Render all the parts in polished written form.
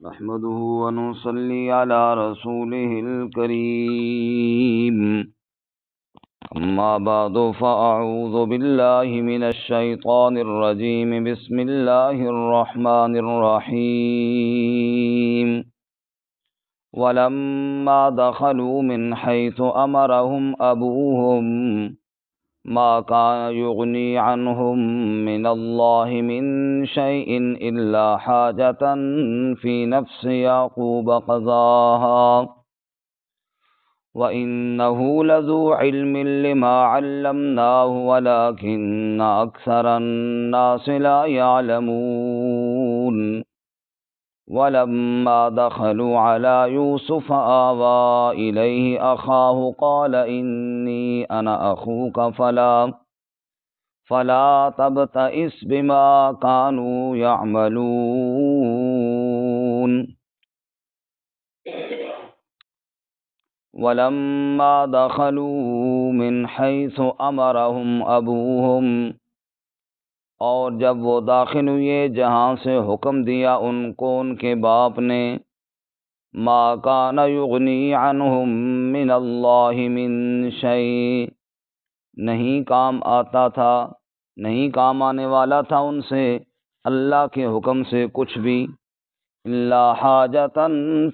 نحمده ونصلي على رسوله الكريم أما بعد فأعوذ بالله من الشيطان الرجيم بسم الله الرحمن الرحيم ولما دخلوا من حيث أمرهم أبوهم ما كان يغني عنهم من الله من شيء إلا حاجة في نفس يعقوب قضاها وإنه لذو علم لما علمناه ولكن أكثر الناس لا يعلمون ولما دخلوا على يوسف آوى إليه أخاه قال إني أنا أخوك فلا تبتئس بما كانوا يعملون ولما دخلوا من حيث أمرهم أبوهم اور جب وہ داخل ہوئے جہاں سے حکم دیا ان کو ان کے باپ نے ما کان یغنی عنہم من اللہ من شیء نہیں کام آتا تھا، نہیں کام آنے والا تھا ان سے اللہ کے حکم سے کچھ بھی، الا حاجتا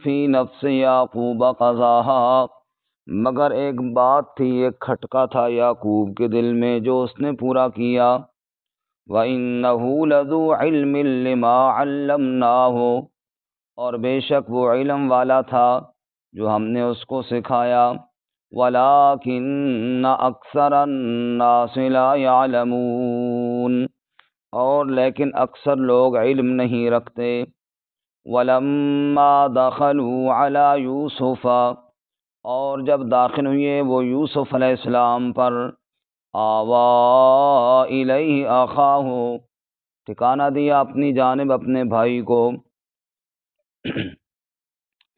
فی نفس یعقوب قضاہا مگر ایک بات تھی، ایک کھٹکا تھا یعقوب کے دل میں جو اس نے پورا کیا، وَإِنَّهُ لَذُو عِلْمٍ لِّمَا عَلَّمْنَاهُ اور بے شک وہ علم والا تھا جو ہم نے اس کو سکھایا، وَلَٰكِنَّ أَكْثَرَ النَّاسِ لَا يَعْلَمُونَ اور لیکن اکثر لوگ علم نہیں رکھتے، وَلَمَّا دَخَلُوا عَلَى يُوسُفَ اور جب داخل ہوئے وہ یوسف علیہ السلام پر، آوا الیہ اخاہ ٹھکانہ دیا اپنی جانب اپنے بھائی کو،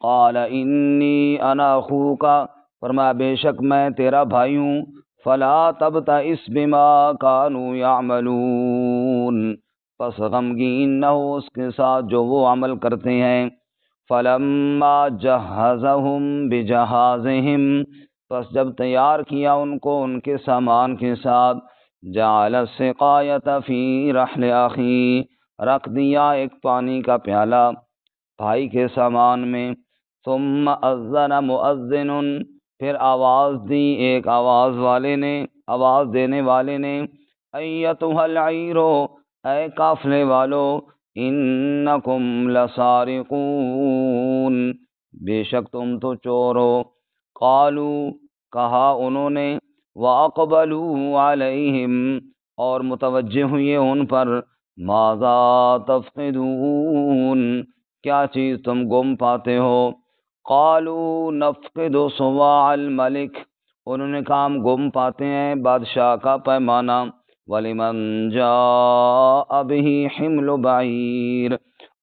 قال انی انا اخوک فرمایا بے شک میں تیرا بھائی ہوں، فلا تبتئس بما كانوا يعملون پس غمگین نہ ہو اس کے ساتھ جو وہ عمل کرتے ہیں، فلما جہزہم بجہازہم پس جب تیار کیا ان کو ان کے سامان کے ساتھ، جعل السقایۃ فی رحل اخی رکھ دیا ایک پانی کا پیالہ بھائی کے سامان میں، ثم اذن مؤذن پھر آواز دی ایک آواز دینے والے نے، ایتھا العیر اے قافلے والو، انکم لسارقون بے شک تم تو چور ہو، قالوا کہا انہوں نے، وَأَقْبَلُوا عَلَيْهِمْ اور متوجہ ہوئے ان پر، ماذا تفقدون کیا چیز تم گم پاتے ہو، قالوا نفقد صواع الملک انہوں نے کہا ہم گم پاتے ہیں بادشاہ کا پیمانہ، وَلِمَنْ جَاءَ بِهِ حِمْلُ بَعِيرٍ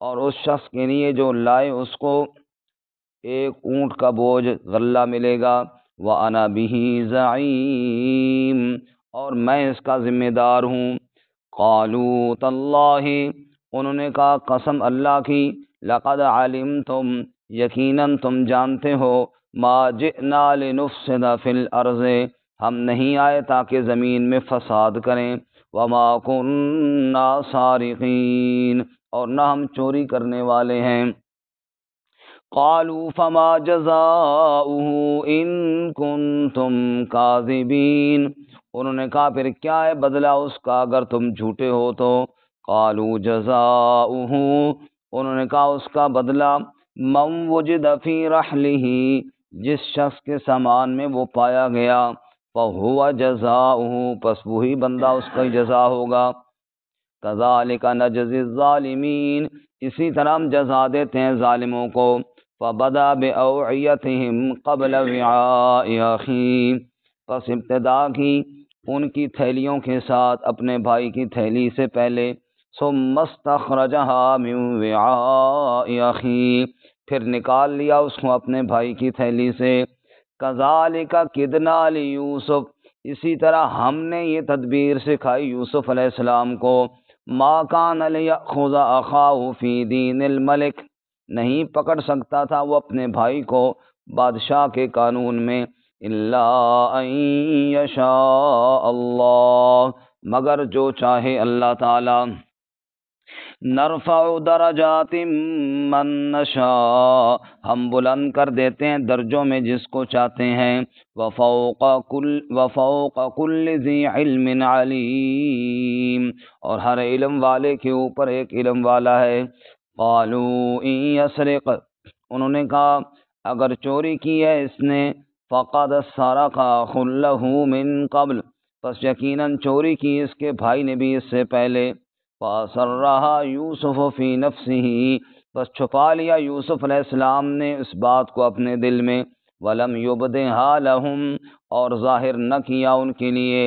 اور اس شخص کے لیے جو لائے اس کو ایک اونٹ کا بوجھ غلہ ملے گا، وَأَنَا بِهِ زَعِيمٌ اور میں اس کا ذمہ دار ہوں، قالوا تاللہ انہوں نے کہا قسم اللہ کی، لقد علمتم یقیناً تم جانتے ہو، ما جئنا لنفسد فی الارض ہم نہیں آئے تاکہ زمین میں فساد کریں، وما کننا سارقین اور نہ ہم چوری کرنے والے ہیں، قالوا فما جزاؤه ان کنتم کاذبین انہوں نے کہا پھر کیا ہے بدلہ اس کا اگر تم جھوٹے ہو تو، قالوا جزاؤه انہوں نے کہا اس کا بدلہ، من وجد فی رحلہ جس شخص کے سامان میں وہ پایا گیا، فہو جزاؤه پس وہی بندہ اس کا جزا ہوگا، کذالک نجزی الظالمین اسی طرح ہم جزا دیتے ہیں ظالموں کو، فبدا بأوعیتہم قبل وعاء اخی پس ابتدا کی ان کی تھیلیوں کے ساتھ اپنے بھائی کی تھیلی سے پہلے، ثم استخرجہا من وعاء اخی پھر نکال لیا اس کو اپنے بھائی کی تھیلی سے، کذالک کدنا لیوسف اسی طرح ہم نے یہ تدبیر سکھائی یوسف علیہ السلام کو، ما کان لیأخذ اخاہ فی دین الملک نہیں پکڑ سکتا تھا وہ اپنے بھائی کو بادشاہ کے قانون میں، الا ان یشاء اللہ، مگر جو چاہے اللہ تعالی، نرفع درجات من نشاء، ہم بلند کر دیتے ہیں درجوں میں جس کو چاہتے ہیں، وفوق کل ذی علم علیم، اور ہر علم والے کے اوپر ایک علم والا ہے۔ قالوا ان یسرق، انہوں نے کہا اگر چوری کی ہے اس نے، فقد سرق اخ لہ من قبل، پس یقیناً چوری کی اس کے بھائی نے بھی اس سے پہلے، فَأَسَرَّهَا يُوسُفُ فِي نَفْسِهِ، بس چھپا لیا یوسف علیہ السلام نے اس بات کو اپنے دل میں، وَلَمْ يُبْدِهَا لَهُمْ، اور ظاہر نہ کیا ان کے لیے،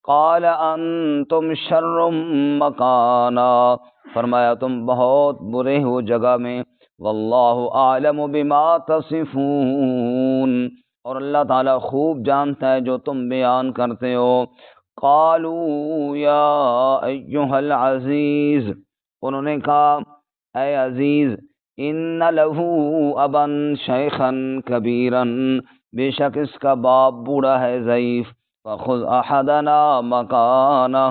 قَالَ أَنْتُمْ شَرٌّ مَكَانًا، فرمایا تم بہت برے ہو جگہ میں، وَاللَّهُ أَعْلَمُ بِمَا تَصِفُونَ، اور اللہ تعالیٰ خوب جانتا ہے جو تم بیان کرتے ہو۔ قالوا یا ایہا العزیز، انہوں نے کہا اے عزیز، ان لہ ابا شیخا کبیرا، بے شک اس کا باپ بوڑھا ہے ضعیف، فخذ احدنا مکانہ،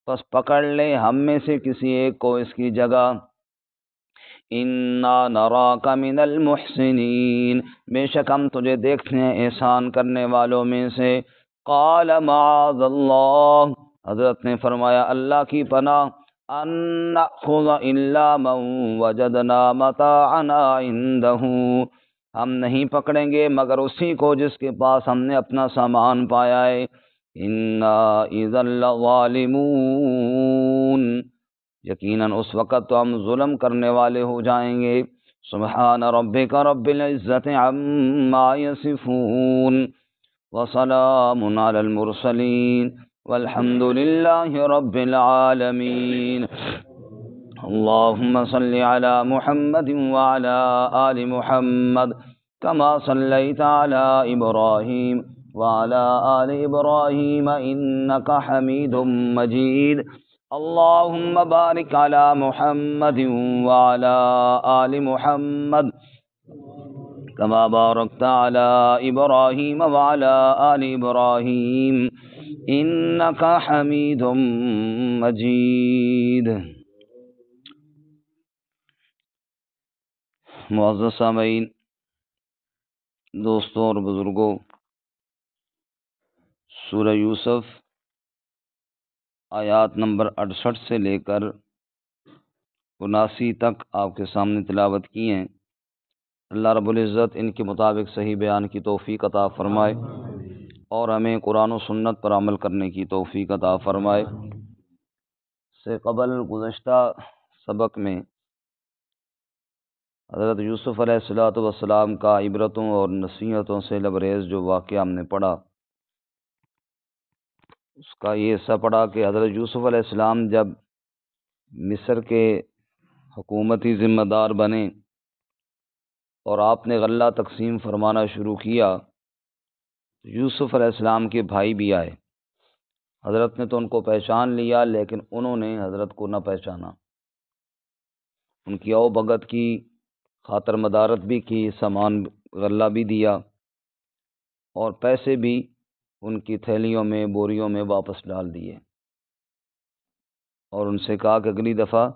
پس پکڑ لے ہم میں سے کسی ایک کو اس کی جگہ، انا نراک من المحسنین، بے شک ہم تجھے دیکھتے ہیں احسان کرنے والوں میں سے۔ قال معاذ اللہ، حضرت نے فرمایا اللہ کی پناہ، ان نأخذ الا من وجدنا متاعنا عنده، ہم نہیں پکڑیں گے مگر اسی کو جس کے پاس ہم نے اپنا سامان پایا ہے، انا اذا لظالمون، یقیناً اس وقت تو ہم ظلم کرنے والے ہو جائیں گے۔ سبحان ربک رب العزت عما یصفون، وسلام علی المرسلین، والحمد للہ رب العالمین۔ اللہم صل علی محمد وعلی آل محمد کما صلیت علی ابراہیم وعلی آل ابراہیم انک حمید مجید۔ اللہم بارک علی محمد وعلی آل محمد کما بارکت علی ابراہیم وعلی آل ابراہیم انک حمید مجید۔ معزز سامعین، دوستوں اور بزرگوں، سورہ یوسف آیات نمبر 68 سے لے کر 79 تک آپ کے سامنے تلاوت کی ہیں۔ اللہ رب العزت ان کے مطابق صحیح بیان کی توفیق عطا فرمائے اور ہمیں قرآن و سنت پر عمل کرنے کی توفیق عطا فرمائے۔ سے قبل گزشتہ سبق میں حضرت یوسف علیہ السلام کا عبرتوں اور نصیحتوں سے لبریز جو واقعہ ہم نے پڑھا، اس کا یہ حصہ پڑھا کہ حضرت یوسف علیہ السلام جب مصر کے حکومتی ذمہ دار بنے اور آپ نے غلہ تقسیم فرمانا شروع کیا، یوسف علیہ السلام کے بھائی بھی آئے۔ حضرت نے تو ان کو پہچان لیا لیکن انہوں نے حضرت کو نہ پہچانا، ان کی او بھگت کی، خاطر مدارت بھی کی، سامان غلہ بھی دیا اور پیسے بھی ان کی تھیلیوں میں بوریوں میں واپس ڈال دیے، اور ان سے کہا کہ اگلی دفعہ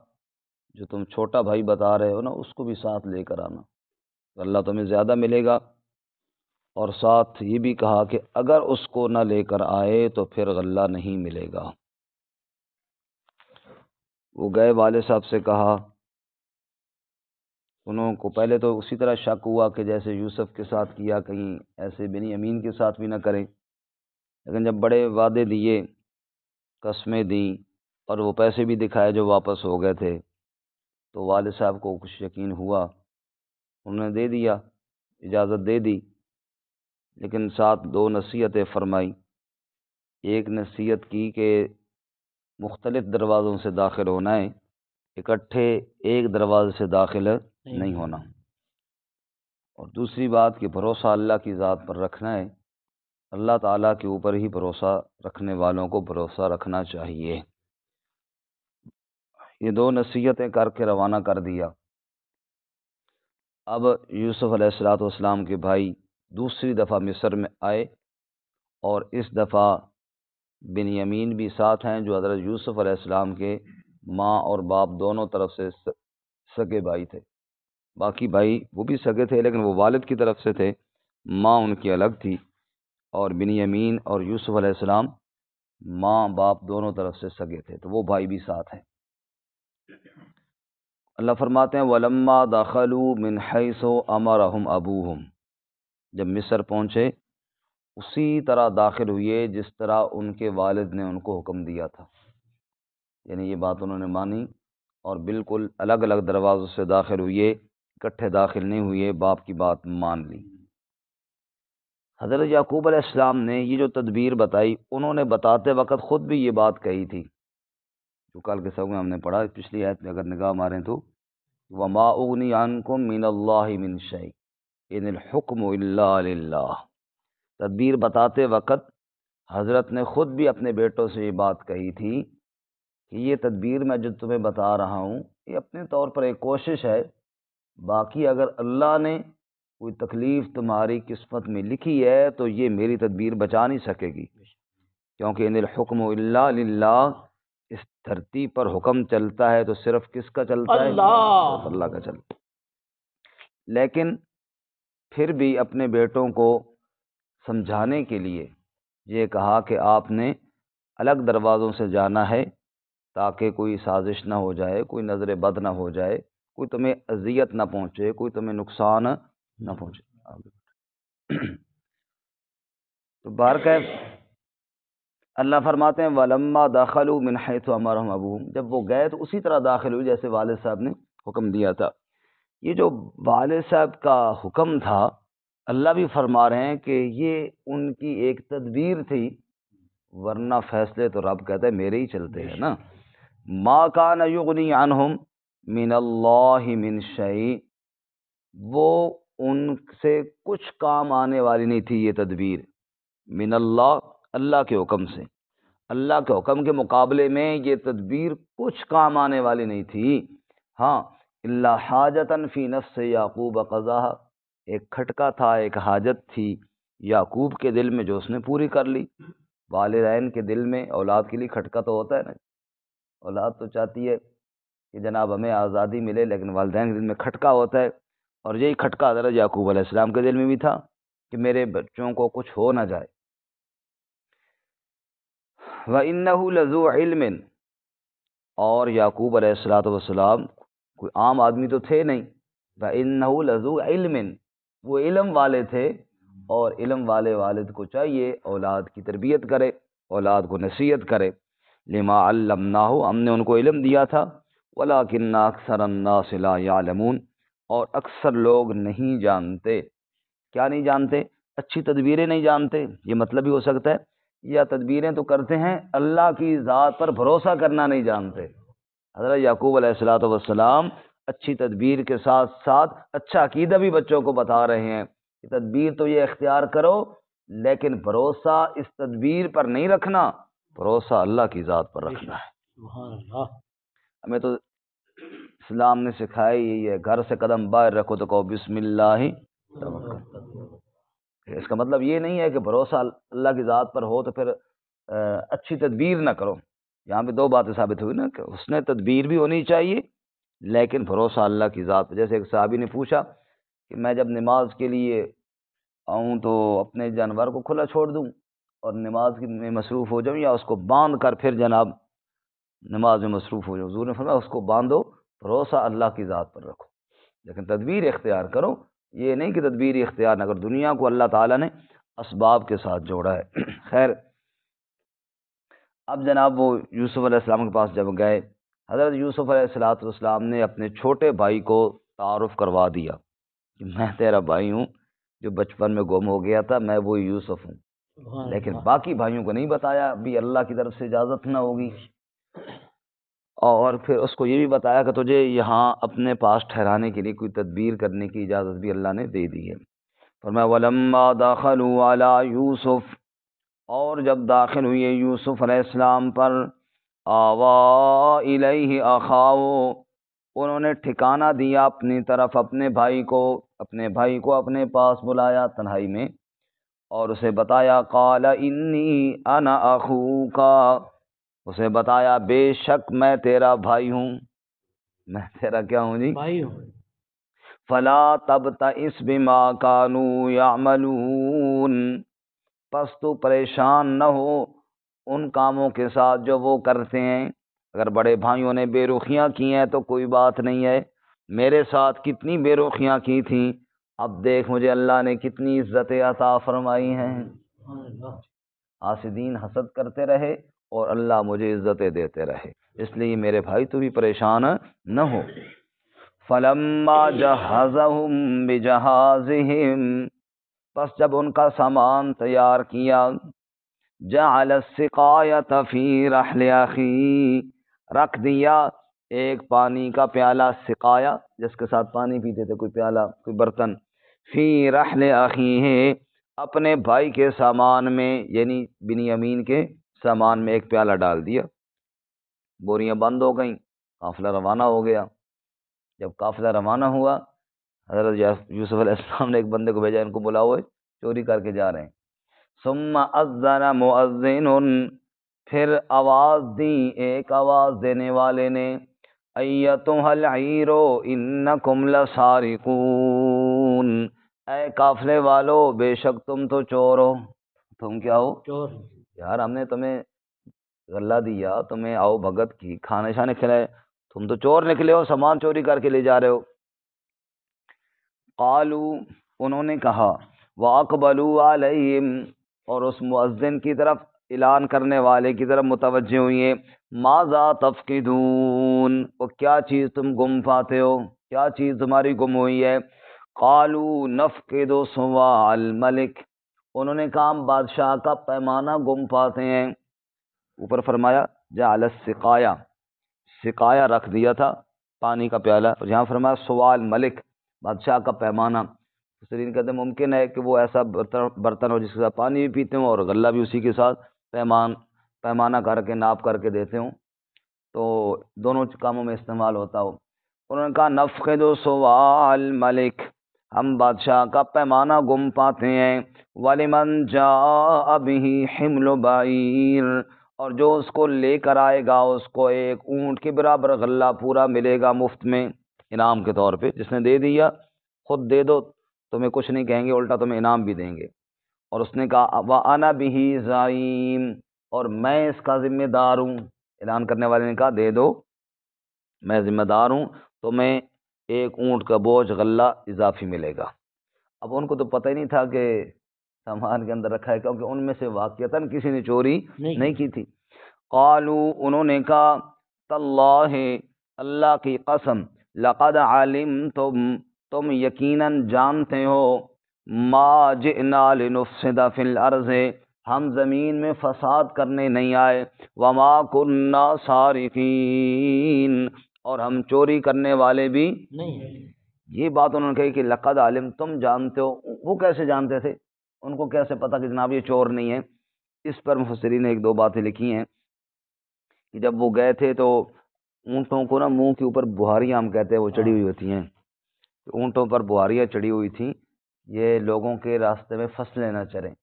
جو تم چھوٹا بھائی بتا رہے ہو نا اس کو بھی ساتھ لے کر آنا، غلہ تمہیں زیادہ ملے گا، اور ساتھ یہ بھی کہا کہ اگر اس کو نہ لے کر آئے تو پھر غلہ نہیں ملے گا۔ وہ گئے، والد صاحب سے کہا، انہوں کو پہلے تو اسی طرح شک ہوا کہ جیسے یوسف کے ساتھ کیا کہیں ایسے بنی امین کے ساتھ بھی نہ کریں، لیکن جب بڑے وعدے دیے، قسمیں دیں اور وہ پیسے بھی دکھائے جو واپس ہو گئے تھے، تو والد صاحب کو کچھ یقین ہوا، انہوں نے دے دیا، اجازت دے دی، لیکن ساتھ دو نصیحتیں فرمائی۔ ایک نصیحت کی کہ مختلف دروازوں سے داخل ہونا ہے، اکٹھے ایک دروازے سے داخل نہیں ہونا، اور دوسری بات کہ بھروسہ اللہ کی ذات پر رکھنا ہے، اللہ تعالیٰ کے اوپر ہی بھروسہ رکھنے والوں کو بھروسہ رکھنا چاہیے۔ یہ دو نصیحتیں کر کے روانہ کر دیا۔ اب یوسف علیہ السلام کے بھائی دوسری دفعہ مصر میں آئے، اور اس دفعہ بنیامین بھی ساتھ ہیں جو حضرت یوسف علیہ السلام کے ماں اور باپ دونوں طرف سے سگے بھائی تھے۔ باقی بھائی وہ بھی سگے تھے لیکن وہ والد کی طرف سے تھے، ماں ان کی الگ تھی، اور بنیامین اور یوسف علیہ السلام ماں باپ دونوں طرف سے سگے تھے، تو وہ بھائی بھی ساتھ ہیں۔ اللہ فرماتے ہیں وَلَمَّا دَخَلُوا مِنْ حَيْثُ أَمَرَهُمْ أَبُوهُمْ، جب مصر پہنچے اسی طرح داخل ہوئے جس طرح ان کے والد نے ان کو حکم دیا تھا، یعنی یہ بات انہوں نے مانی اور بالکل الگ الگ دروازوں سے داخل ہوئے، اکٹھے داخل نہیں ہوئے، باپ کی بات مان لی۔ حضرت یعقوب علیہ السلام نے یہ جو تدبیر بتائی، انہوں نے بتاتے وقت خود بھی یہ بات کہی تھی، جو کل کے سبق میں ہم نے پڑھا، پچھلی آیت میں اگر نگاہ ماریں تو وَمَا أُغْنِي عَنْكُم مِّنَ اللَّهِ مِن شَيْءٍ إِنِ الْحُكْمُ إِلَّا لِلَّهِ۔ تدبیر بتاتے وقت حضرت نے خود بھی اپنے بیٹوں سے یہ بات کہی تھی کہ یہ تدبیر میں جو تمہیں بتا رہا ہوں یہ اپنے طور پر ایک کوشش ہے، باقی اگر اللہ نے کوئی تکلیف تمہاری قسمت میں لکھی ہے تو یہ میری تدبیر بچا نہیں سکے گی، کیونکہ ان الحکم الا للہ، اس دھرتی پر حکم چلتا ہے تو صرف کس کا چلتا ہے؟ صرف اللہ کا چلتا ہے۔ لیکن پھر بھی اپنے بیٹوں کو سمجھانے کے لیے یہ کہا کہ آپ نے الگ دروازوں سے جانا ہے تاکہ کوئی سازش نہ ہو جائے، کوئی نظر بد نہ ہو جائے، کوئی تمہیں اذیت نہ پہنچے، کوئی تمہیں نقصان نہ پہنچے۔ تو بہرکیف اللہ فرماتے ہیں وَلَمَّا دَخَلُوا مِنْ حَيْثُ أَمَرَهُمْ أَبُوهُمْ، جب وہ گئے تو اسی طرح داخل ہوئے جیسے والد صاحب نے حکم دیا تھا۔ یہ جو والد صاحب کا حکم تھا، اللہ بھی فرما رہے ہیں کہ یہ ان کی ایک تدبیر تھی، ورنہ فیصلے تو رب کہتا ہے میرے ہی چلتے ہیں نا۔ مَا كَانَ يُغْنِي عَنْهُمْ مِنَ اللَّهِ مِنْ شَيْءٍ، وہ ان سے کچھ کام آنے والی نہیں تھی یہ تدبیر، من اللہ، اللہ کے حکم سے، اللہ کے حکم کے مقابلے میں یہ تدبیر کچھ کام آنے والی نہیں تھی۔ ہاں، الا حاجتاً فی نفس یعقوب قضاها، ایک کھٹکا تھا، ایک حاجت تھی یعقوب کے دل میں جو اس نے پوری کر لی۔ والدین کے دل میں اولاد کے لیے کھٹکا تو ہوتا ہے نا، اولاد تو چاہتی ہے کہ جناب ہمیں آزادی ملے، لیکن والدین کے دل میں کھٹکا ہوتا ہے، اور یہی کھٹکا حضرت یعقوب علیہ السلام کے دل میں بھی تھا کہ میرے بچوں کو کچھ ہو نہ جائے۔ وَإِنَّهُ لَذُو عِلْمٍ، اور یعقوب علیہ السلام کوئی عام آدمی تو تھے نہیں، وَإِنَّهُ لَذُو عِلْمٍ، وہ علم والے تھے، اور علم والے والد کو چاہیے اولاد کی تربیت کرے، اولاد کو نصیحت کرے۔ لما علمناہ، ہم نے ان کو علم دیا تھا، وَلَٰكِنَّ أَكْثَرَ النَّاسِ لَا يَعْلَمُونَ، اور اکثر لوگ نہیں جانتے۔ کیا نہیں جانتے؟ اچھی تدبیریں نہیں جانتے، یہ مطلب بھی ہو سکتا ہے، یا تدبیریں تو کرتے ہیں اللہ کی ذات پر بھروسہ کرنا نہیں جانتے۔ حضرت یعقوب علیہ السلام اچھی تدبیر کے ساتھ ساتھ اچھا عقیدہ بھی بچوں کو بتا رہے ہیں کہ تدبیر تو یہ اختیار کرو، لیکن بھروسہ اس تدبیر پر نہیں رکھنا، بھروسہ اللہ کی ذات پر رکھنا ہے۔ سبحان اللہ۔ ہمیں تو اسلام نے سکھایا یہی ہے، گھر سے قدم باہر رکھو تو کہو بسم اللہ توکل۔ اس کا مطلب یہ نہیں ہے کہ بھروسہ اللہ کی ذات پر ہو تو پھر اچھی تدبیر نہ کرو۔ یہاں پہ دو باتیں ثابت ہوئی نا، کہ اس نے تدبیر بھی ہونی چاہیے لیکن بھروسہ اللہ کی ذات پر۔ جیسے ایک صحابی نے پوچھا کہ میں جب نماز کے لیے آؤں تو اپنے جانور کو کھلا چھوڑ دوں اور نماز میں مصروف ہو جاؤں، یا اس کو باندھ کر پھر جناب نماز میں مصروف ہو جاؤں؟ حضور نے فرمایا اس کو باندھو، بھروسہ اللہ کی ذات پر رکھو، لیکن تدبیر اختیار کرو، یہ نہیں کہ تدبیر اختیار نہ کرو۔ دنیا کو اللہ تعالیٰ نے اسباب کے ساتھ جوڑا ہے۔ خیر، اب جناب وہ یوسف علیہ السلام کے پاس جب گئے، حضرت یوسف علیہ السلام نے اپنے چھوٹے بھائی کو تعارف کروا دیا کہ میں تیرا بھائی ہوں جو بچپن میں گم ہو گیا تھا، میں وہ یوسف ہوں، لیکن باقی بھائیوں کو نہیں بتایا، ابھی اللہ کی طرف سے اجازت نہ ہوگی۔ اور پھر اس کو یہ بھی بتایا کہ تجھے یہاں اپنے پاس ٹھہرانے کے لیے کوئی تدبیر کرنے کی اجازت بھی اللہ نے دے دی ہے۔ فرمایا وَلَمَّا دَخَلُوا عَلَىٰ یوسف، اور جب داخل ہوئے یوسف علیہ السلام پر، آوَا إِلَيْهِ أَخَاهُ، انہوں نے ٹھکانہ دیا اپنی طرف اپنے بھائی کو اپنے پاس بلایا تنہائی میں اور اسے بتایا قال انی انا اخوکا، اسے بتایا بے شک میں تیرا بھائی ہوں، میں تیرا کیا ہوں جی؟ بھائی ہوں۔ فلا تبتئس بما كانوا يعملون، پس تو پریشان نہ ہو ان کاموں کے ساتھ جو وہ کرتے ہیں۔ اگر بڑے بھائیوں نے بے رخیاں کی ہیں تو کوئی بات نہیں ہے، میرے ساتھ کتنی بے رخیاں کی تھیں، اب دیکھ مجھے اللہ نے کتنی عزتیں عطا فرمائی ہیں۔ حاسدین حسد کرتے رہے اور اللہ مجھے عزتیں دیتے رہے، اس لیے میرے بھائی تو بھی پریشان نہ ہو۔ فلما جہزہم بجہازہم، پس جب ان کا سامان تیار کیا، جعل السقایۃ فی رحل اخی، رکھ دیا ایک پانی کا پیالہ، سقایا جس کے ساتھ پانی پیتے تھے، کوئی پیالہ کوئی برتن، فی رحل اخیہ، اپنے بھائی کے سامان میں، یعنی بنیامین کے سامان میں ایک پیالہ ڈال دیا۔ بوریاں بند ہو گئیں، قافلہ روانہ ہو گیا۔ جب قافلہ روانہ ہوا، حضرت یوسف علیہ السلام نے ایک بندے کو بھیجا، ان کو بلاؤ، چوری کر کے جا رہے ہیں۔ ثم اذن مؤذن، پھر آواز دی ایک آواز دینے والے نے، ایتھا العیر انکم لسارقون، اے قافلے والو بے شک تم تو چور ہو۔ تم کیا ہو؟ چور۔ یار ہم نے تمہیں غلہ دیا، تمہیں آؤ بھگت کی، کھانے شانے کھلائے، تم تو چور نکلے ہو، سامان چوری کر کے لے جا رہے ہو۔ قالو، انہوں نے کہا، واقبلوا علیہم، اور اس مؤذن کی طرف، اعلان کرنے والے کی طرف متوجہ ہوئی ہیں، ماذا تفقدون، وہ کیا چیز تم گم پاتے ہو، کیا چیز تمہاری گم ہوئی ہے؟ قالوا نفقد صواع الملک، انہوں نے کہا ہم بادشاہ کا پیمانہ گم پاتے ہیں۔ اوپر فرمایا جعل السقایہ، سقایا رکھ دیا تھا پانی کا پیالہ، اور یہاں فرمایا صواع الملک، بادشاہ کا پیمانہ۔ مفسرین کہتے ہیں ممکن ہے کہ وہ ایسا برتن ہو جس کے ساتھ پانی بھی پیتے ہوں اور غلہ بھی اسی کے ساتھ پیمانہ کر کے ناپ کر کے دیتے ہوں، تو دونوں کاموں میں استعمال ہوتا ہو۔ انہوں نے کہا نفقد صواع الملک، ہم بادشاہ کا پیمانہ گم پاتے ہیں، وَلِمَنْ جَاءَ بِهِ حِمْلُ بَعِيرٍ، اور جو اس کو لے کر آئے گا اس کو ایک اونٹ کے برابر غلہ پورا ملے گا مفت میں، انعام کے طور پہ۔ جس نے دے دیا خود دے دو، تمہیں کچھ نہیں کہیں گے، الٹا تمہیں انعام بھی دیں گے۔ اور اس نے کہا وَأَنَا بِهِ زَعِيمٌ، اور میں اس کا ذمہ دار ہوں۔ اعلان کرنے والے نے کہا دے دو، میں ذمہ دار ہوں، تمہیں ایک اونٹ کا بوجھ غلہ اضافی ملے گا۔ اب ان کو تو پتہ ہی نہیں تھا کہ سامان کے اندر رکھا ہے، کیونکہ ان میں سے واقعتاً کسی نے چوری نہیں کی تھی۔ قالو، انہوں نے کہا تاللہ، اللہ کی قسم، لقد علمتم، تم یقیناً جانتے ہو، ما جئنا لنفسد فی الارض، ہم زمین میں فساد کرنے نہیں آئے، وما کننا سارقین، اور ہم چوری کرنے والے بھی نہیں۔ یہ بات انہوں نے کہی کہ لقد علم، تم جانتے ہو۔ وہ کیسے جانتے تھے؟ ان کو کیسے پتہ کہ جناب یہ چور نہیں ہے؟ اس پر مفسرین نے ایک دو باتیں لکھی ہیں کہ جب وہ گئے تھے تو اونٹوں کو نا منہ کے اوپر بہاریاں ہم کہتے ہیں وہ چڑھی ہوئی ہوتی ہیں، اونٹوں پر بہاریاں چڑھی ہوئی تھیں، یہ لوگوں کے راستے میں فصلیں نہ چریں۔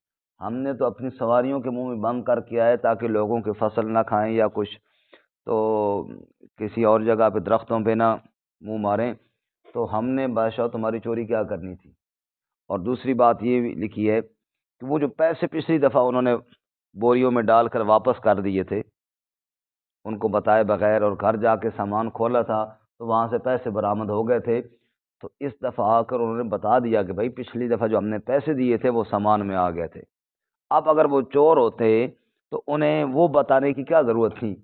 ہم نے تو اپنی سواریوں کے منہ میں بند کر کے آئے تاکہ لوگوں کے فصل نہ کھائیں یا کچھ، تو کسی اور جگہ پہ درختوں پہ نہ منہ ماریں، تو ہم نے بادشاہ تمہاری چوری کیا کرنی تھی۔ اور دوسری بات یہ بھی لکھی ہے کہ وہ جو پیسے پچھلی دفعہ انہوں نے بوریوں میں ڈال کر واپس کر دیے تھے ان کو بتائے بغیر، اور گھر جا کے سامان کھولا تھا تو وہاں سے پیسے برآمد ہو گئے تھے، تو اس دفعہ آ کر انہوں نے بتا دیا کہ بھائی پچھلی دفعہ جو ہم نے پیسے دیے تھے وہ سامان میں آ گئے تھے۔ اب اگر وہ چور ہوتے تو انہیں وہ بتانے کی کیا ضرورت تھی؟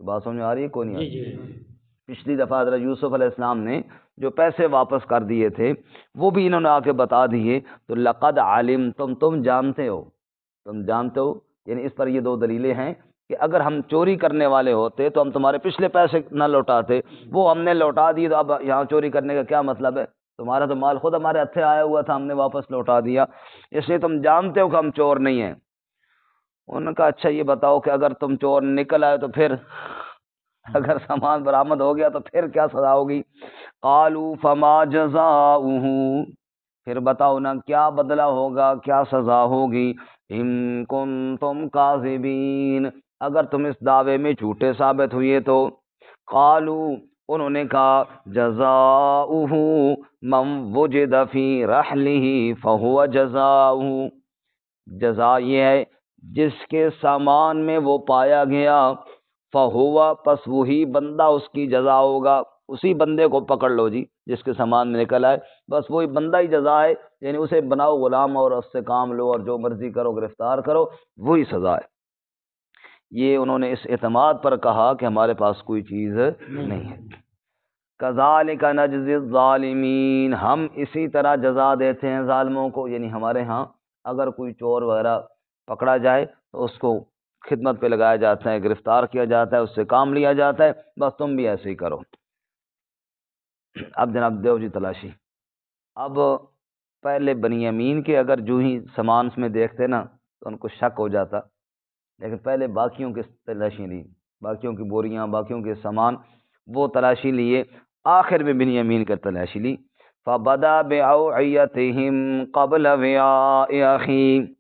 بات سمجھ میں آ رہی ہے کوئی نہیں آ رہی؟ پچھلی دفعہ حضرت یوسف علیہ السلام نے جو پیسے واپس کر دیے تھے وہ بھی انہوں نے آ کے بتا دیے، تو لقد علمتم، تم جانتے ہو، تم جانتے ہو، یعنی اس پر یہ دو دلیلیں ہیں کہ اگر ہم چوری کرنے والے ہوتے تو ہم تمہارے پچھلے پیسے نہ لوٹاتے، وہ ہم نے لوٹا دیے، تو اب یہاں چوری کرنے کا کیا مطلب ہے؟ تمہارا تو مال خود ہمارے ہتھے آیا ہوا تھا، ہم نے واپس لوٹا دیا، اس لیے تم جانتے ہو کہ ہم چور نہیں ہیں۔ انہوں نے کہا اچھا یہ بتاؤ کہ اگر تم چور نکل آئے تو پھر اگر سامان برآمد ہو گیا تو پھر کیا سزا ہوگی؟ قالوا فما جزاؤہ، پھر بتاؤ نا کیا بدلہ ہوگا، کیا سزا ہوگی؟ ان کنتم کاذبین، اگر تم اس دعوے میں جھوٹے ثابت ہوئے تو۔ قالوا، انہوں نے کہا جزاؤہ من وجد فی رحلہ فہو جزاؤہ، جزا یہ ہے جس کے سامان میں وہ پایا گیا، فہو، پس وہی بندہ اس کی جزا ہوگا، اسی بندے کو پکڑ لو جی جس کے سامان میں نکل آئے، بس وہی بندہ ہی جزا ہے، یعنی اسے بناؤ غلام اور اس سے کام لو اور جو مرضی کرو گرفتار کرو، وہی سزا ہے۔ یہ انہوں نے اس اعتماد پر کہا کہ ہمارے پاس کوئی چیز نہیں ہے۔ کذالک نجزی الظالمین، ہم اسی طرح جزا دیتے ہیں ظالموں کو، یعنی ہمارے ہاں اگر کوئی چور وغیرہ پکڑا جائے تو اس کو خدمت پہ لگایا جاتا ہے، گرفتار کیا جاتا ہے، اس سے کام لیا جاتا ہے، بس تم بھی ایسے ہی کرو۔ اب جناب دیو جی تلاشی، اب پہلے بنیامین کے اگر جو ہی سامان میں دیکھتے نا تو ان کو شک ہو جاتا، لیکن پہلے باقیوں کی تلاشی لی، باقیوں کی بوریاں، باقیوں کے سامان وہ تلاشی لیے، آخر میں بنیامین کا تلاشی لی۔ فَبَدَا بِأَوْعِيَتِهِمْ قَبْلَ وِعَاءِ أَخِيهِ،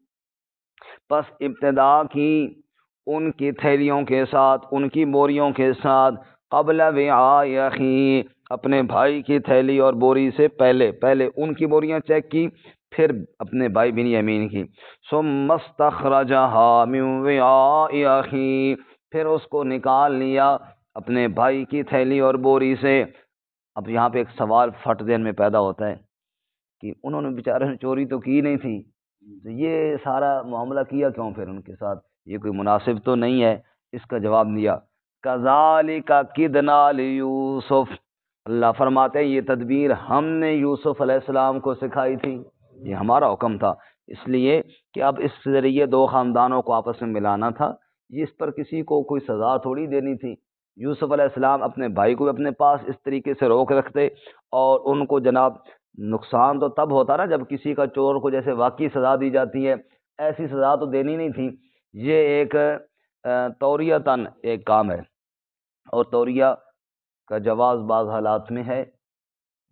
پس ابتدا کی ان کی تھیلیوں کے ساتھ، ان کی بوریوں کے ساتھ، قبل وعاء اخی، اپنے بھائی کی تھیلی اور بوری سے پہلے ان کی بوریاں چیک کی، پھر اپنے بھائی بنیامین کی۔ ثم استخرجها من وعاء اخی، پھر اس کو نکال لیا اپنے بھائی کی تھیلی اور بوری سے۔ اب یہاں پہ ایک سوال فٹ ذہن میں پیدا ہوتا ہے کہ انہوں نے بیچارے نے چوری تو کی نہیں تھی، تو یہ سارا معاملہ کیا کیوں پھر ان کے ساتھ؟ یہ کوئی مناسب تو نہیں ہے۔ اس کا جواب دیا کذالک کدنا لیوسف، اللہ فرماتے ہیں یہ تدبیر ہم نے یوسف علیہ السلام کو سکھائی تھی، یہ ہمارا حکم تھا، اس لیے کہ اب اس ذریعے دو خاندانوں کو آپس میں ملانا تھا، اس پر کسی کو کوئی سزا تھوڑی دینی تھی۔ یوسف علیہ السلام اپنے بھائی کو اپنے پاس اس طریقے سے روک رکھتے، اور ان کو جناب نقصان تو تب ہوتا نا جب کسی کا چور کو جیسے واقعی سزا دی جاتی ہے، ایسی سزا تو دینی نہیں تھی۔ یہ ایک توریتاً ایک کام ہے، اور توریہ کا جواز بعض حالات میں ہے،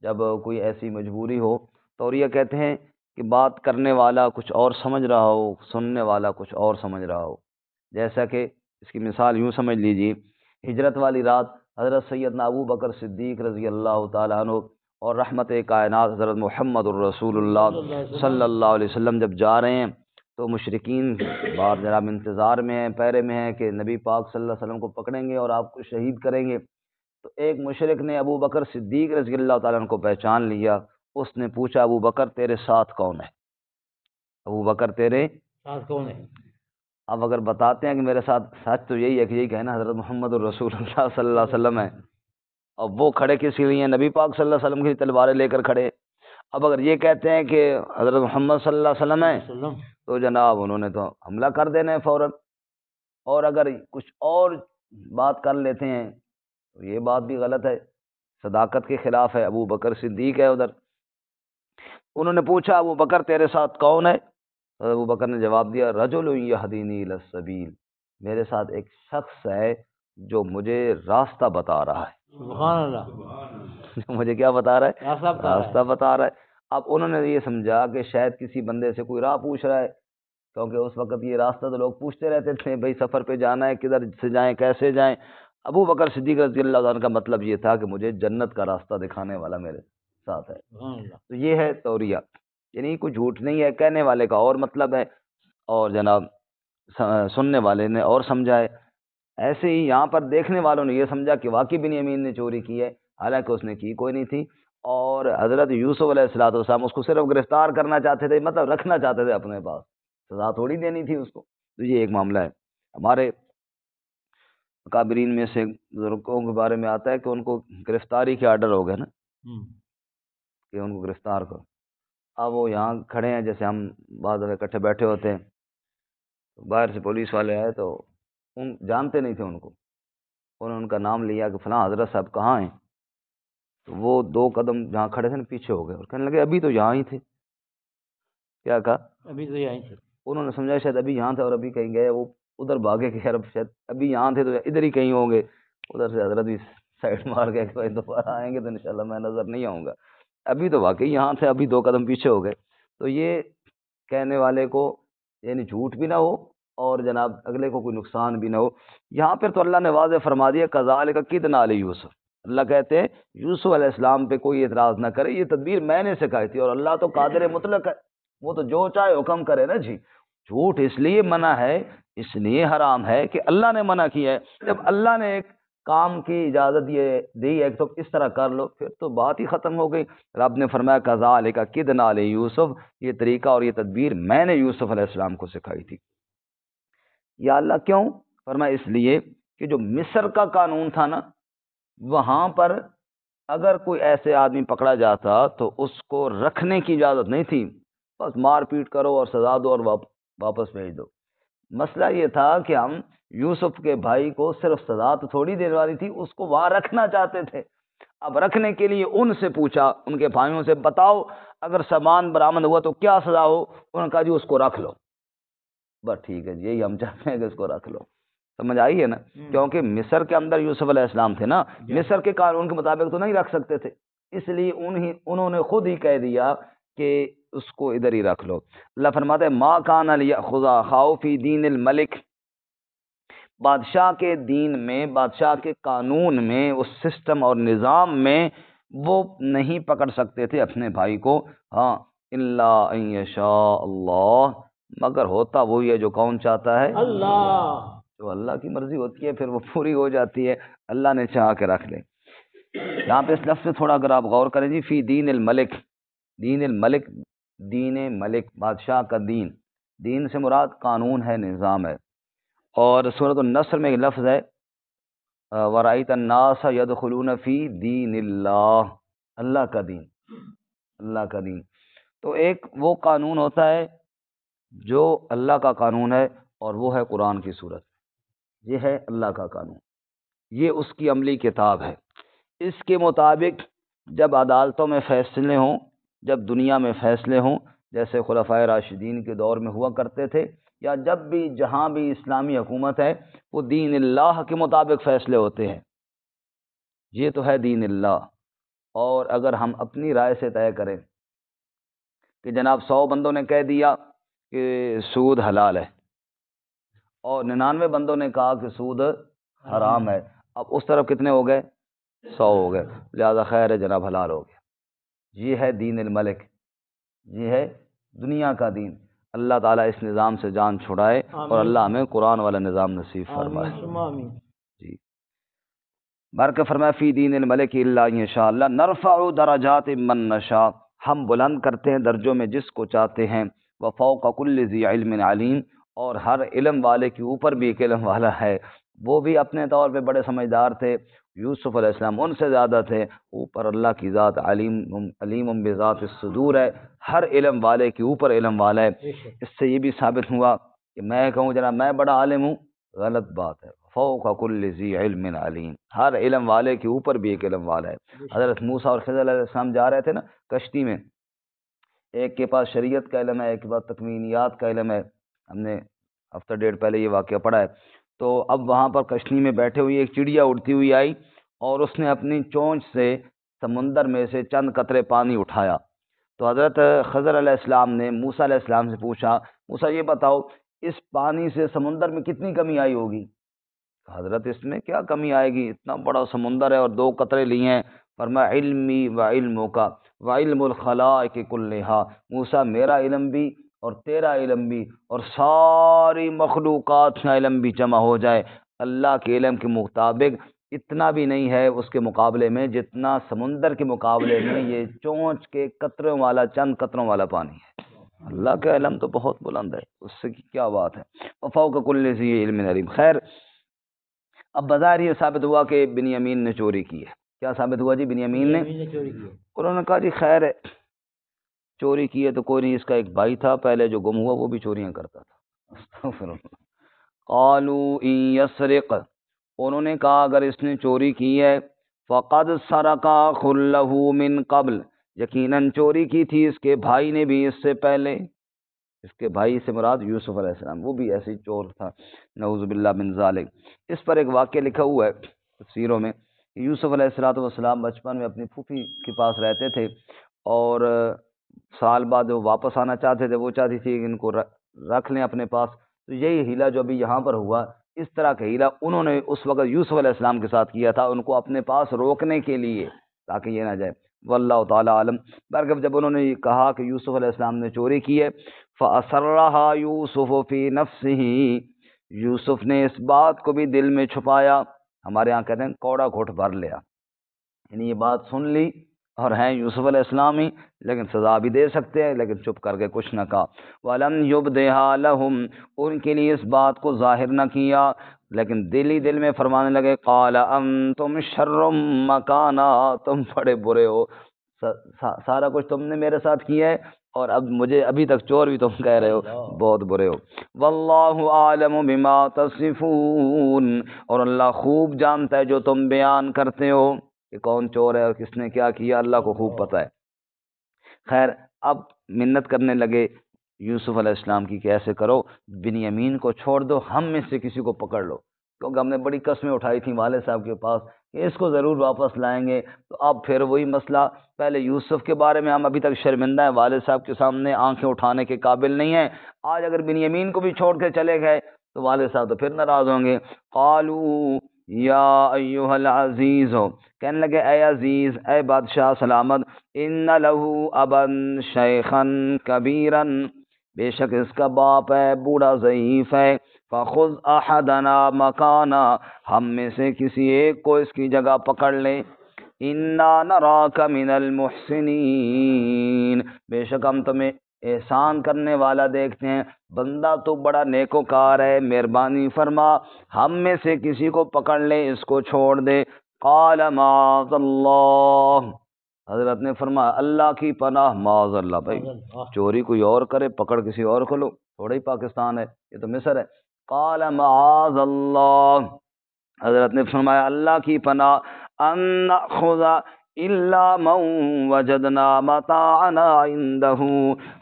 جب کوئی ایسی مجبوری ہو۔ توریہ کہتے ہیں کہ بات کرنے والا کچھ اور سمجھ رہا ہو، سننے والا کچھ اور سمجھ رہا ہو، جیسا کہ اس کی مثال یوں سمجھ لیجیے، ہجرت والی رات حضرت سیدنا ابو بکر صدیق رضی اللہ تعالیٰ عنہ اور رحمت کائنات حضرت محمد الرسول اللہ صلی اللہ علیہ وسلم جب جا رہے ہیں تو مشرکین بار جناب انتظار میں ہیں، پیرے میں ہیں کہ نبی پاک صلی اللہ علیہ وسلم کو پکڑیں گے اور آپ کو شہید کریں گے۔ تو ایک مشرک نے ابو بکر صدیق رضی اللہ تعالیٰ عنہ کو پہچان لیا، اس نے پوچھا ابو بکر تیرے ساتھ کون ہے؟ ابو بکر تیرے ساتھ کون ہے؟ اب اگر بتاتے ہیں کہ میرے ساتھ، سچ تو یہی ہے کہ یہی کہنا حضرت محمد الرسول اللہ صلی اللہ علیہ وسلم ہے، اب وہ کھڑے کس لیے؟ نبی پاک صلی اللہ علیہ وسلم کی تلواریں لے کر کھڑے۔ اب اگر یہ کہتے ہیں کہ حضرت محمد صلی اللہ علیہ وسلم ہے تو جناب انہوں نے تو حملہ کر دینا ہے فوراً، اور اگر کچھ اور بات کر لیتے ہیں تو یہ بات بھی غلط ہے، صداقت کے خلاف ہے، ابو بکر صدیق ہے ادھر۔ انہوں نے پوچھا ابو بکر تیرے ساتھ کون ہے؟ تو ابو بکر نے جواب دیا رجل یہدینی الی السبیل، میرے ساتھ ایک شخص ہے جو مجھے راستہ بتا رہا ہے۔ سبحان اللہ، مجھے کیا بتا رہا ہے؟ راستہ بتا رہا ہے۔ اب انہوں نے یہ سمجھا کہ شاید کسی بندے سے کوئی راہ پوچھ رہا ہے، کیونکہ اس وقت یہ راستہ تو لوگ پوچھتے رہتے تھے، بھئی سفر پہ جانا ہے، کدھر سے جائیں، کیسے جائیں۔ ابو بکر صدیق رضی اللہ عنہ کا مطلب یہ تھا کہ مجھے جنت کا راستہ دکھانے والا میرے ساتھ ہے۔ سبحان اللہ، تو یہ ہے توریہ، یعنی کوئی جھوٹ نہیں ہے، کہنے والے کا اور مطلب ہے اور جناب سننے والے نے اور سمجھا ہے۔ ایسے ہی یہاں پر دیکھنے والوں نے یہ سمجھا کہ واقعی بنیامین نے چوری کی ہے، حالانکہ اس نے کی کوئی نہیں تھی، اور حضرت یوسف علیہ السلام اس کو صرف گرفتار کرنا چاہتے تھے، مطلب رکھنا چاہتے تھے اپنے پاس، سزا تھوڑی دینی تھی اس کو۔ تو یہ ایک معاملہ ہے۔ ہمارے اکابرین میں سے بزرگوں کے بارے میں آتا ہے کہ ان کو گرفتاری کے آرڈر ہو گئے نا، کہ ان کو گرفتار کرو۔ اب وہ یہاں کھڑے ہیں، جیسے ہم بعض دفعہ اکٹھے بیٹھے ہوتے ہیں، باہر سے پولیس والے آئے تو ان جانتے نہیں تھے ان کو، انہوں نے ان کا نام لیا کہ فلاں حضرت صاحب کہاں ہیں، تو وہ 2 قدم جہاں کھڑے تھے نا پیچھے ہو گئے اور کہنے لگے ابھی تو یہاں ہی تھے۔ کیا کہا؟ ابھی تو یہیں تھے۔ انہوں نے سمجھا شاید ابھی یہاں تھے اور ابھی کہیں گئے، وہ ادھر بھاگے کہ یار شاید ابھی یہاں تھے تو ادھر ہی کہیں ہوں گے، ادھر سے حضرت بھی سائڈ مار کے کہ دوبارہ آئیں گے تو انشاءاللہ میں نظر نہیں آؤں گا، ابھی تو واقعی یہاں تھے، ابھی 2 قدم پیچھے ہو گئے. تو یہ کہنے والے کو یعنی جھوٹ بھی نہ ہو اور جناب اگلے کو کوئی نقصان بھی نہ ہو. یہاں پر تو اللہ نے واضح فرما دیا کذالک کدنا علی یوسف. اللہ کہتے ہیں یوسف علیہ السلام پہ کوئی اعتراض نہ کرے، یہ تدبیر میں نے سکھائی تھی، اور اللہ تو قادر مطلق ہے، وہ تو جو چاہے حکم کرے نا جی. جھوٹ اس لیے منع ہے، اس لیے حرام ہے کہ اللہ نے منع کیا ہے. جب اللہ نے ایک کام کی اجازت یہ دی ہے تو اس طرح کر لو، پھر تو بات ہی ختم ہو گئی. رب نے فرمایا کذالک کدنا علی یوسف، یہ طریقہ اور یہ تدبیر میں نے یوسف علیہ السلام کو سکھائی تھی. یا اللہ کیوں؟ فرمایا اس لیے کہ جو مصر کا قانون تھا نا، وہاں پر اگر کوئی ایسے آدمی پکڑا جاتا تو اس کو رکھنے کی اجازت نہیں تھی، بس مار پیٹ کرو اور سزا دو اور واپس بھیج دو. مسئلہ یہ تھا کہ ہم یوسف کے بھائی کو صرف سزا تو تھوڑی دیر والی تھی، اس کو وہاں رکھنا چاہتے تھے. اب رکھنے کے لیے ان سے پوچھا، ان کے بھائیوں سے، بتاؤ اگر سامان برآمد ہوا تو کیا سزا ہو؟ انہوں نے کہا جی اس کو رکھ لو. بس ٹھیک ہے جی، یہی ہم چاہتے ہیں کہ اس کو رکھ لو. سمجھ آئی ہے نا؟ کیونکہ مصر کے اندر یوسف علیہ السلام تھے نا، مصر کے قانون کے مطابق تو نہیں رکھ سکتے تھے، اس لیے انہوں نے خود ہی کہہ دیا کہ اس کو ادھر ہی رکھ لو. اللہ فرماتا ہے ما کان لیأخذ اخاه فی دین الملک، بادشاہ کے دین میں، بادشاہ کے قانون میں، اس سسٹم اور نظام میں وہ نہیں پکڑ سکتے تھے اپنے بھائی کو. ہاں الا ان یشاء اللہ، مگر ہوتا وہی ہے جو کون چاہتا ہے؟ اللہ. تو اللہ کی مرضی ہوتی ہے پھر وہ پوری ہو جاتی ہے، اللہ نے چاہ کے رکھ لے. یہاں پہ اس لفظ سے تھوڑا اگر آپ غور کریں جی، فی دین الملک، دین الملک، دین ملک، بادشاہ کا دین. دین سے مراد قانون ہے، نظام ہے. اور سورۃ النصر میں ایک لفظ ہے وَرَأَيْتَ النَّاسَ يَدْخُلُونَ فِي دِينِ اللَّهِ، اللہ کا دین، اللہ کا دین. تو ایک وہ قانون ہوتا ہے جو اللہ کا قانون ہے، اور وہ ہے قرآن کی صورت. یہ ہے اللہ کا قانون، یہ اس کی عملی کتاب ہے. اس کے مطابق جب عدالتوں میں فیصلے ہوں، جب دنیا میں فیصلے ہوں، جیسے خلفائے راشدین کے دور میں ہوا کرتے تھے، یا جب بھی جہاں بھی اسلامی حکومت ہے، وہ دین اللہ کے مطابق فیصلے ہوتے ہیں. یہ تو ہے دین اللہ. اور اگر ہم اپنی رائے سے طے کریں کہ جناب 100 بندوں نے کہہ دیا کہ سود حلال ہے، اور 99 بندوں نے کہا کہ سود حرام ہے، اب اس طرف کتنے ہو گئے؟ 100 ہو گئے، لہذا خیر ہے جناب حلال ہو گیا. یہ ہے دین الملک، یہ ہے دنیا کا دین. اللہ تعالیٰ اس نظام سے جان چھڑائے اور اللہ ہمیں قرآن والا نظام نصیب فرمائے. جی بارک فرمایا فی دین الملک الا ان شاء اللہ نرفع درجات من نشاء، ہم بلند کرتے ہیں درجوں میں جس کو چاہتے ہیں. وفوق کل ذی علم علیم، اور ہر علم والے کے اوپر بھی ایک علم والا ہے. وہ بھی اپنے طور پہ بڑے سمجھدار تھے، یوسف علیہ السلام ان سے زیادہ تھے. اوپر اللہ کی ذات علیم بذات الصدور ہے، ہر علم والے کے اوپر علم والا ہے. اس سے یہ بھی ثابت ہوا کہ میں کہوں جناب میں بڑا عالم ہوں، غلط بات ہے. فوق کل ذی علم علیم، ہر علم والے کے اوپر بھی ایک علم والا ہے. حضرت موسیٰ اور خضر علیہ السلام جا رہے تھے نا کشتی میں، ایک کے پاس شریعت کا علم ہے، ایک کے پاس تکوینیات کا علم ہے. ہم نے ہفتہ ڈیڑھ پہلے یہ واقعہ پڑھا ہے. تو اب وہاں پر کشتی میں بیٹھے ہوئے ایک چڑیا اڑتی ہوئی آئی، اور اس نے اپنی چونچ سے سمندر میں سے چند قطرے پانی اٹھایا. تو حضرت خضر علیہ السلام نے موسیٰ علیہ السلام سے پوچھا، موسیٰ یہ بتاؤ اس پانی سے سمندر میں کتنی کمی آئی ہوگی؟ حضرت اس میں کیا کمی آئے گی، اتنا بڑا سمندر ہے اور 2 قطرے لیے ہیں. فرمایا علمی و علمک و علم الخلائق کلھا، موسیٰ میرا علم بھی اور تیرا علم بھی اور ساری مخلوقات کا علم بھی جمع ہو جائے، اللہ کے علم کے مطابق اتنا بھی نہیں ہے اس کے مقابلے میں جتنا سمندر کے مقابلے میں یہ چونچ کے قطروں والا، چند قطروں والا پانی ہے. اللہ کا علم تو بہت بلند ہے، اس سے کیا بات ہے. وفوق کل ذی علم علیم. خیر اب بظاہر یہ ثابت ہوا کہ بنیامین نے چوری کی ہے. کیا ثابت ہوا جی؟ بنیامین نے چوری کی. انہوں نے کہا جی خیر ہے چوری کی ہے تو کوئی نہیں، اس کا ایک بھائی تھا پہلے جو گم ہوا، وہ بھی چوریاں کرتا تھا. استغفر اللہ. قالوا ان یسرق، انہوں نے کہا اگر اس نے چوری کی ہے، فقد سرق اخ له من قبل، یقیناً چوری کی تھی اس کے بھائی نے بھی اس سے پہلے. اس کے بھائی سے مراد یوسف علیہ السلام، وہ بھی ایسے چور تھا، نعوذ باللہ من ذالک. اس پر ایک واقعہ لکھا ہوا ہے تفسیروں میں، یوسف علیہ السلام بچپن میں اپنی پھوپھی کے پاس رہتے تھے، اور سال بعد وہ واپس آنا چاہتے تھے، وہ چاہتی تھی کہ ان کو رکھ لیں اپنے پاس. تو یہی ہیلا جو ابھی یہاں پر ہوا، اس طرح کا ہیلا انہوں نے اس وقت یوسف علیہ السلام کے ساتھ کیا تھا، ان کو اپنے پاس روکنے کے لیے تاکہ یہ نہ جائے. واللہ تعالی عالم. بلکہ جب انہوں نے یہ کہا کہ یوسف علیہ السلام نے چوری کی ہے، فَأَسَرَّهَا يُوسُفُ فِي نَفْسِهِ، یوسف نے اس بات کو بھی دل میں چھپایا. ہمارے ہاں کہتے ہیں کوڑا گھوٹ بھر لیا، یعنی یہ بات سن لی اور ہیں یوسف علیہ السلام ہی، لیکن سزا بھی دے سکتے ہیں، لیکن چپ کر کے کچھ نہ کہا. وَلَمْ يُبْدِهَا لَهُمْ، ان کے لیے اس بات کو ظاہر نہ کیا، لیکن دل ہی دل میں فرمانے لگے قَالَ أَنْتُمْ شَرٌّ مَّكَانًا، تم بڑے برے ہو، سارا کچھ تم نے میرے ساتھ کیا ہے، اور اب مجھے ابھی تک چور بھی تم کہہ رہے ہو، بہت برے ہو. واللہ عالم بما تصفون، اور اللہ خوب جانتا ہے جو تم بیان کرتے ہو کہ کون چور ہے اور کس نے کیا کیا، اللہ کو خوب پتہ ہے. خیر، اب منت کرنے لگے یوسف علیہ السلام کی کہ ایسے کرو، بنیامین کو چھوڑ دو، ہم میں سے کسی کو پکڑ لو، کیونکہ ہم نے بڑی قسمیں اٹھائی تھیں والد صاحب کے پاس کہ اس کو ضرور واپس لائیں گے. تو اب پھر وہی مسئلہ، پہلے یوسف کے بارے میں ہم ابھی تک شرمندہ ہیں، والد صاحب کے سامنے آنکھیں اٹھانے کے قابل نہیں ہیں، آج اگر بنیامین کو بھی چھوڑ کے چلے گئے تو والد صاحب تو پھر ناراض ہوں گے. قالوا یا ایھا العزیز، کہنے لگے اے عزیز، اے بادشاہ سلامت، ان لہ ابا شیخا کبیرا، بے شک اس کا باپ ہے بوڑھا ضعیف ہے، فخذ احدنا مکانا، ہم میں سے کسی ایک کو اس کی جگہ پکڑ لیں، انا نراک من المحسنین، بے شک ہم تمہیں احسان کرنے والا دیکھتے ہیں، بندہ تو بڑا نیکوکار ہے، مہربانی فرما، ہم میں سے کسی کو پکڑ لے، اس کو چھوڑ دے. قال معاذ اللہ، حضرت نے فرمایا اللہ کی پناہ، معاذ اللہ، بھائی چوری کوئی اور کرے، پکڑ کسی اور کو لو، تھوڑا ہی پاکستان ہے، یہ تو مصر ہے. قال معاذ اللہ، حضرت نے فرمایا اللہ کی پناہ، ان نأخذ الا من وجدنا متاعنا عنده،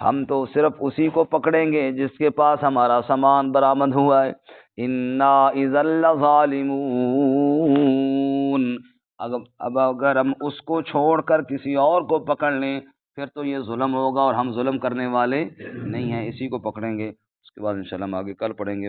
ہم تو صرف اسی کو پکڑیں گے جس کے پاس ہمارا سامان برآمد ہوا ہے. انا اذا لظالمون، اب اگر ہم اس کو چھوڑ کر کسی اور کو پکڑ لیں پھر تو یہ ظلم ہوگا، اور ہم ظلم کرنے والے نہیں ہیں، اسی کو پکڑیں گے. اس کے بعد انشاءاللہ ہم آگے کل پڑھیں گے.